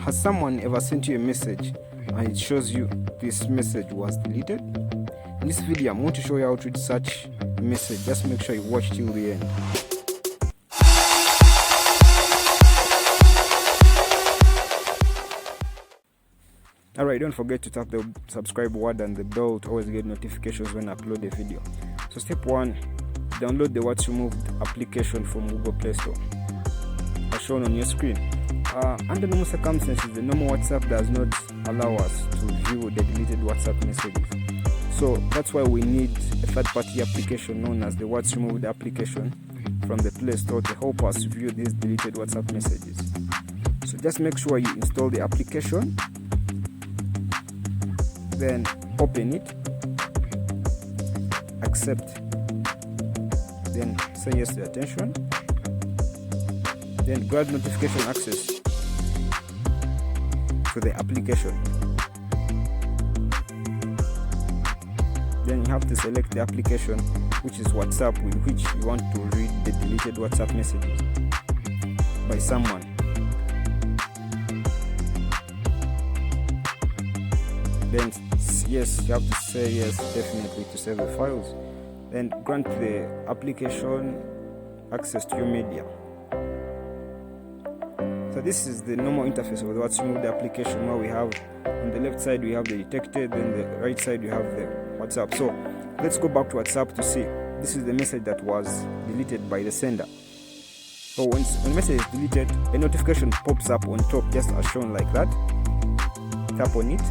Has someone ever sent you a message and it shows you this message was deleted? In this video, I'm going to show you how to read such a message. Just make sure you watch till the end. Alright, don't forget to tap the subscribe button and the bell to always get notifications when I upload a video. So step 1, download the What's Removed application from Google Play Store, as shown on your screen. Under normal circumstances, the normal WhatsApp does not allow us to view the deleted WhatsApp messages. So that's why we need a third-party application known as the What's Removed application from the Play Store to help us view these deleted WhatsApp messages. So just make sure you install the application, then open it, accept, then say yes to attention, then grant notification access to the application. Then you have to select the application, which is WhatsApp, with which you want to read the deleted WhatsApp messages by someone. Then yes, you have to say yes definitely to save the files. Then grant the application access to your media. So this is the normal interface of the What's Removed application, where we have on the left side we have the detected, then the right side we have the WhatsApp. So let's go back to WhatsApp to see. This is the message that was deleted by the sender. So when the message is deleted, a notification pops up on top, just as shown like that. Tap on it.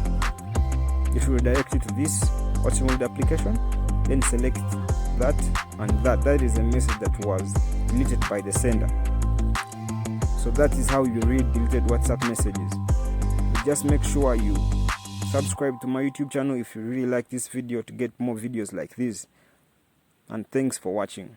If you redirect it to this What's Removed application, then select that and that. That is a message that was deleted by the sender. So that is how you read deleted WhatsApp messages. Just make sure you subscribe to my YouTube channel if you really like this video to get more videos like this. And thanks for watching.